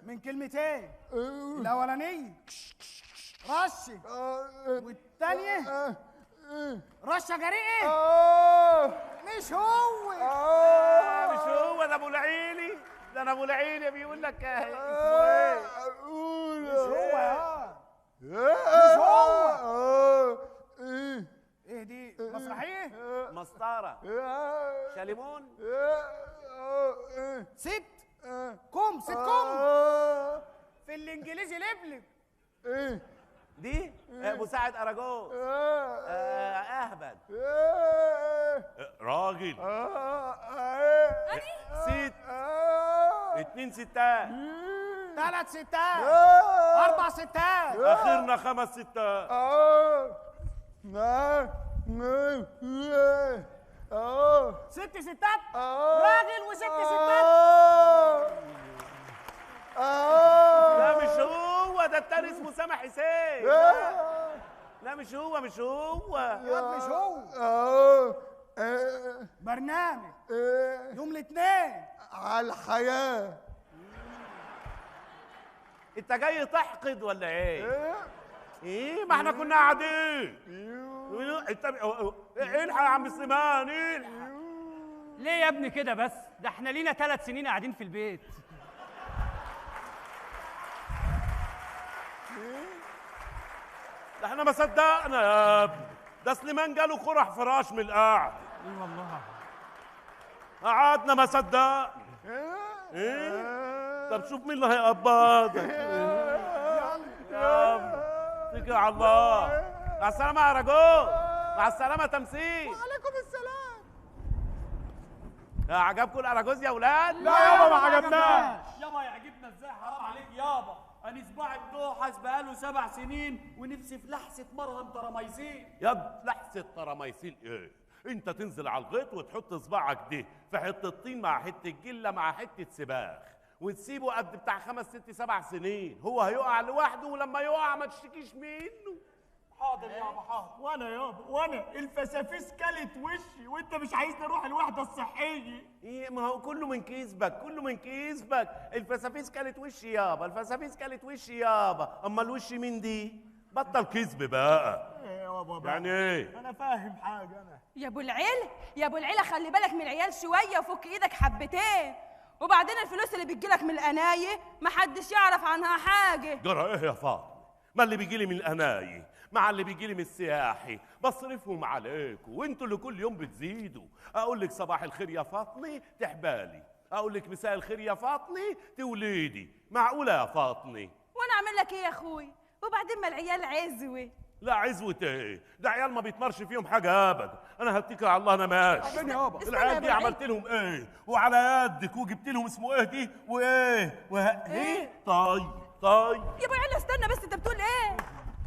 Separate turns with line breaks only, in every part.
من كلمتين. الاولانيه رشه والثانيه رشه جريئه. مش هو.
مش هو ده ابو العيلي. ده انا ابو العيلي بيقول لك اسمه ايه؟
مش هو مش هو. ايه دي مسرحيه؟
مسطره. شاليمون.
ست كم في الانجليزي لبلب.
دي مساعد اراجوز. اهبل. راجل. ست. 2 ستات.
3 ستات. 4 ستات.
اخرنا 5 ستات.
6 ستات. راجل و6 ستات.
لا مش هو ده التاني اسمه سامح حسين. لا مش هو مش هو.
ياض مش هو. برنامج يوم الاثنين
على الحياة.
انت جاي تحقد ولا ايه؟ ايه ما احنا كنا قاعدين. انت الحق يا عم سليمان الحق.
ليه يا ابني كده بس؟ ده احنا لينا 3 سنين قاعدين في البيت.
ده احنا ما صدقنا يا ابني. ده سليمان جاله قرح فراش من القعد.
اي والله.
قعدنا ما صدقنا. ايه؟ طب شوف مين اللي هيقبضك. يلا اتكل على الله. مع السلامة يا رجل. مع السلامة تمثيل.
وعليكم السلام.
عجبكم الاراجوز يا ولاد؟
لا يابا ما عجبناش.
يابا يعجبنا ازاي؟ حرام عليك يابا. انا صباعي بتوحش بقاله 7 سنين ونفسي في لحسه مرهم تراميسين.
يا لحسة تراميسين ايه؟ انت تنزل على الغيط وتحط صباعك ده في حته طين مع حته جله مع حته سباخ وتسيبه قد بتاع 5 6 7 سنين. هو هيقع لوحده ولما يقع ما تشتكيش منه.
حاضر يابا حاضر. وانا يابا وانا الفسافيس كلت وشي وانت مش عايزني اروح الوحده الصحيه.
ايه ما هو كله من كيسبك كله من كيسبك. الفسافيس كلت وشي يابا. الفسافيس كلت وشي يابا. اما الوش مين دي؟ بطل كذب بقى.
ايه يابا بقى؟
يعني ايه؟
انا فاهم حاجه انا.
يا ابو العيله يا ابو العيله خلي بالك من العيال شويه وفك ايدك حبتين. وبعدين الفلوس اللي بتجيلك من القنايه محدش يعرف عنها حاجه.
جرى ايه يا فاطمه؟ ما اللي بيجيلي من القناي مع اللي بيجيلي من السياحي بصرفهم عليكم وانتوا اللي كل يوم بتزيدوا. اقول لك صباح الخير يا فاطمه تحبالي. اقول لك مساء الخير يا فاطمه توليدي. معقوله يا فاطمه؟
وانا اعمل لك ايه يا اخوي؟ وبعدين ما العيال عزوه.
لا عزوة ايه؟ ده عيال ما بيتمرش فيهم حاجة أبدا. أنا هتكل على الله أنا ماشي.
عشان يابا
العيال دي عملت لهم إيه؟ وعلى يدك وجبت لهم اسمه إيه دي؟ وإيه؟ إيه؟ طيب.
يا ابو العيله استنى بس انت بتقول ايه؟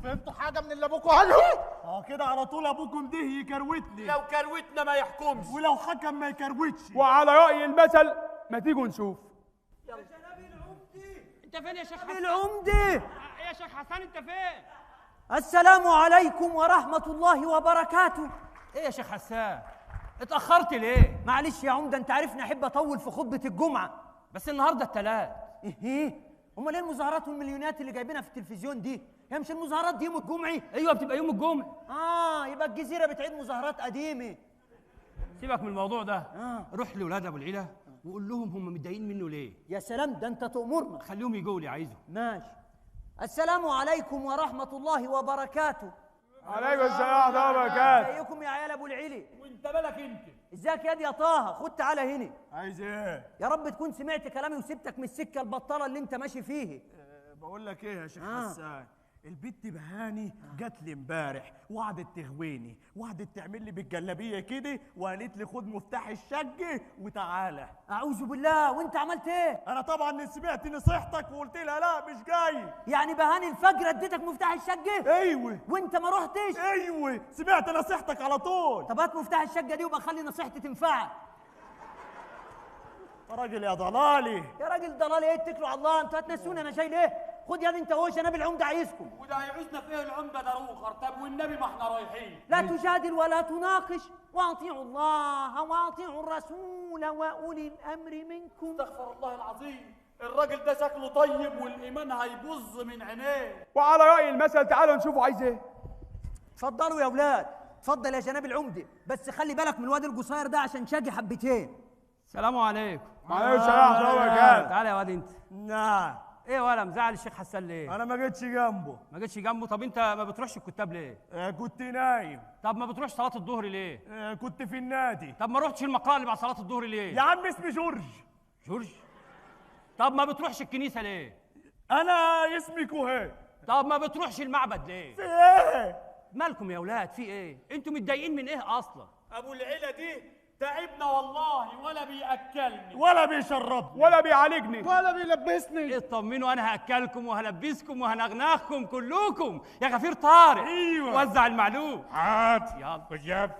فهمتوا حاجه من اللي ابوكوا قاله؟
كده على طول ابوكم ده يكروتني.
لو كروتنا ما يحكمش.
ولو حكم ما يكروتش.
وعلى راي المثل ما تيجوا نشوف.
انت فين يا شيخ حسن؟
العمدة.
يا شيخ حسن انت فين؟
السلام عليكم ورحمة الله وبركاته.
ايه يا شيخ حسان؟ اتأخرت ليه؟
معلش يا عمدة انت عارفني احب اطول في خطبة الجمعة.
بس النهارده التلات.
ايه؟ امال ايه المظاهرات والمليونات اللي جايبينها في التلفزيون دي؟ هي مش المظاهرات دي يوم الجمعة؟
ايوه بتبقى يوم الجمعة.
يبقى الجزيرة بتعيد مظاهرات قديمة.
سيبك من الموضوع ده. روح لولاد ابو العيلة وقول لهم هم متضايقين منه ليه؟
يا سلام ده انت تأمرنا.
خليهم يجوا لي عايزه.
ماشي. السلام عليكم ورحمة الله وبركاته.
عليكم السلام ورحمه الله وبركاته.
ازيكم يا عيال ابو العيلة؟
وانت مالك انت؟
ازيك يا طه؟ خد تعالى هنا.
عايز ايه؟
يا رب تكون سمعت كلامي وسبتك من السكة البطالة اللي انت ماشي فيه.
بقول لك ايه يا شيخ حسان؟ البت بهاني جات لي امبارح وقعدت تغويني وقعدت تعمل لي بالجلابيه كده وقالت لي خد مفتاح الشقه وتعالى.
اعوذ بالله. وانت عملت ايه؟
انا طبعا سمعت نصيحتك وقلت لها لا مش جاي.
يعني بهاني الفجر اديتك مفتاح الشقه؟
ايوه.
وانت ما رحتش؟
ايوه سمعت نصيحتك على طول.
طب هات مفتاح الشقه دي وبقى خلي نصيحتي تنفعك.
يا راجل يا ضلالي.
يا راجل ضلالي ايه؟ اتكلوا على الله. انتوا هتنسوني انا شايل ايه؟ خد يا دي انت وش انا بالعمده عايزكم.
وده هيعوزنا في ايه العمده ده روخر؟ طب والنبي ما احنا رايحين.
لا تجادل ولا تناقش واطيعوا الله واطيعوا الرسول واولي الامر منكم.
استغفر الله العظيم. الراجل ده شكله طيب والايمان هيبظ من عينيه.
وعلى رأي المثل تعالوا نشوفوا عايز ايه.
اتفضلوا يا اولاد، اتفضل يا جناب العمده، بس خلي بالك من الواد القصير ده عشان شاقي حبتين.
السلام عليكم.
وعليكم السلام ورحمة الله وبركاته.
تعالى يا واد انت.
نعم.
ايه ولا مزعل الشيخ حسان ليه؟
انا ما جيتش جنبه.
ما جيتش جنبه؟ طب انت ما بتروحش الكتاب ليه؟
كنت نايم.
طب ما بتروحش صلاة الظهر ليه؟
كنت في النادي.
طب ما رحتش المقال اللي بعد صلاة الظهر ليه؟
يا عم اسمي جورج.
جورج؟ طب ما بتروحش الكنيسة ليه؟
انا اسمي كوهان.
طب ما بتروحش المعبد ليه؟
في ايه؟
مالكم يا اولاد في ايه؟ انتوا متضايقين من ايه اصلا؟
ابو العيله دي تعبنا والله، ولا بياكلني
ولا بيشربني
ولا بيعالجني
ولا بيلبسني.
اطمنوا انا هاكلكم وهلبسكم وهنغنغكم كلكم يا غفير طارق.
ايوه
وزع المعلوم.
عاد
يلا
وجاب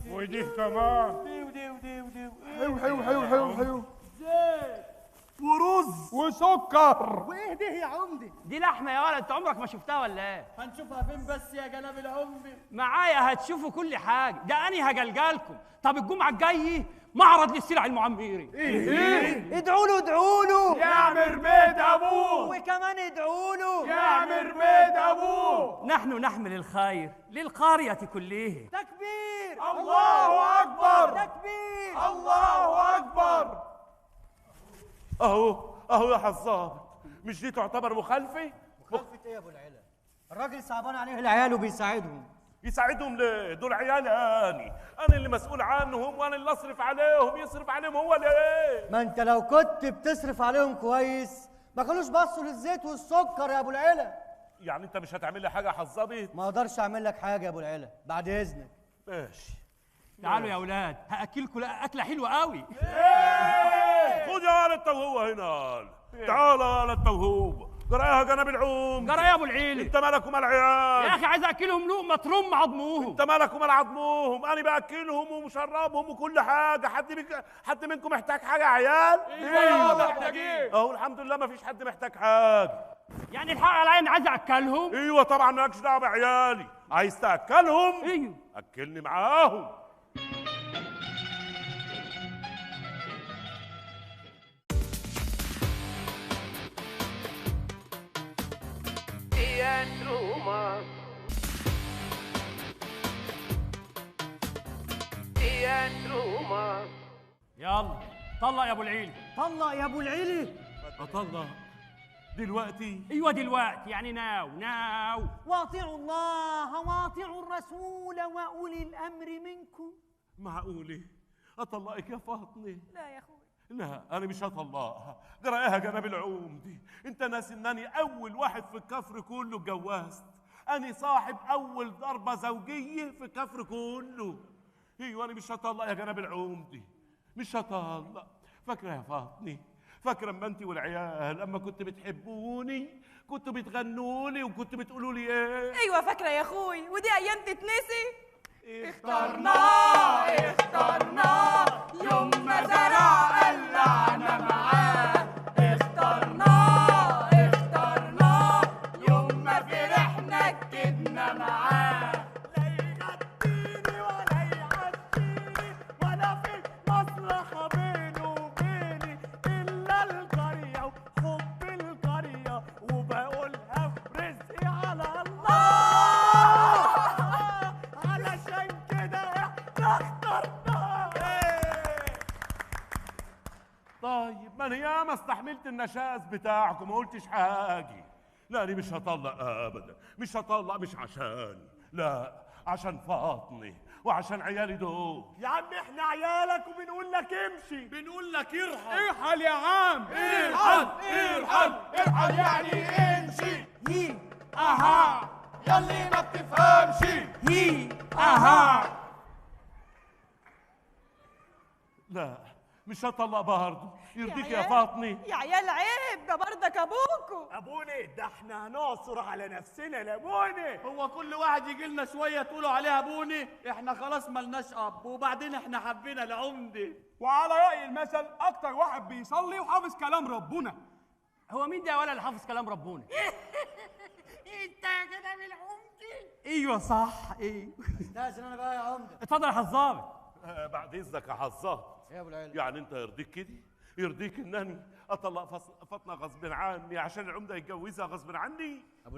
ودي كمان
حلو حلو حلو حلو حلو
ورز
وسكر.
وايه ده يا عمدي؟
دي لحمه يا ولد، انت عمرك ما شفتها ولا ايه؟
هنشوفها فين بس يا جناب العمده؟
معايا هتشوفوا كل حاجه، ده اني هجلجلكم. طب الجمعه الجايه معرض للسلع المعمري.
ادعوا له ادعوا له
يعمر بيت ابوه
وكمان ادعوا له
يعمر بيت ابوه.
نحن نحمل الخير للقريه كلها.
تكبير
الله اكبر
تكبير
الله اكبر.
اهو يا حظاظ، مش دي تعتبر مخالفه؟
مخالفة ايه يا ابو العلا؟ الراجل صعبان عليه العيال وبيساعدهم.
يساعدهم ليه؟ دول عيالي انا اللي مسؤول عنهم، وانا اللي اصرف عليهم. يصرف عليهم هو ليه؟
ما انت لو كنت بتصرف عليهم كويس ما كانوش بصوا للزيت والسكر يا ابو العلا.
يعني انت مش هتعمل لي حاجه يا حظاظي؟
ما اقدرش اعمل لك حاجه يا ابو العلا بعد اذنك.
ماشي.
تعالوا يا اولاد هاكلكم اكله حلوه قوي.
خد يا ولد التوهوه هنا. تعال يا ولد التوهوه. جرايها جناب العوم.
جرى يا ابو العيلي.
انت مالك ومال عيال؟
يا اخي عايز اكلهم لقمه ترم عظموهم.
انت مالك ومال عظموهم؟ انا باكلهم ومشربهم وكل حاجه. حد منكم محتاج حاجه يا عيال؟
ايوه محتاجين.
اهو الحمد لله ما فيش حد محتاج حاجه.
يعني الحق عليا انا عايز اكلهم.
ايوه طبعا مالكش دعوه بعيالي. عايز تاكلهم؟
ايوه
اكلني معاهم.
يلا طلع يا ابو العيلي.
طلع يا ابو العلي.
اطلع دلوقتي؟
ايوه دلوقتي، يعني ناو.
واطيعوا الله واطيعوا الرسول واولي الامر منكم.
معقوله اطلقك يا فاطمه؟
لا يا اخوي.
لا انا مش هطلقها. جرايها جناب العوم دي. انت ناس انني اول واحد في الكفر كله اتجوزت. انا صاحب اول ضربه زوجيه في الكفر كله. ايوه انا مش هطلق يا جناب العوم دي. مش هطلق. فاكره يا فاطمه؟ فاكره اما انت والعيال اما كنتوا بتحبوني كنتوا بتغنوا لي وكنتوا بتقولوا لي ايه؟
ايوه فاكره يا اخوي، ودي ايام تتنسي.
اخترناه يوم ما زرع قلعنا معاه. اخترناه يوم ما فرحنا كدنا معاه.
لا يغديني ولا يعديني ولا في مصلحة بينه وبيني إلا القرية وحب القرية وبقولها برزقي على الله. علشان كده احنا اخترناه.
طيب ما انا ياما استحملت النشاز بتاعكم ما قلتش حاجه. لا انا مش هطلق ابدا. مش هطلق مش عشاني، لا عشان فاطمه وعشان عيالي دول.
يا عم احنا عيالك وبنقول لك امشي.
بنقول لك ارحم.
ارحل يا عم. ارحل يعني امشي.
يي
اها يلي ما بتفهمش.
يي
اها
لا مش هطلق برضه. يرضيك يا
عيال.
فاطمه؟
يا عيال عيب، ده برضك ابوكوا.
ابوني ده احنا هنعصر على نفسنا لابوني.
هو كل واحد يجي لنا شويه تقولوا عليها ابوني؟ احنا خلاص ملناش اب، وبعدين احنا حبينا العمده.
وعلى رأي المثل اكتر واحد بيصلي وحافظ كلام ربنا.
هو مين ده يا ولا اللي حافظ كلام ربنا؟
انت يا جناب العمده.
ايوه صح ايوه.
استاذن انا بقى يا عمده.
اتفضل يا حظاظ.
بعد اذنك يا حظاظ.
يا ابو العلا.
يعني انت يرضيك كده؟ يرضيك انني اطلق فاطمه غصب عني عشان العمده يتجوزها غصب عني؟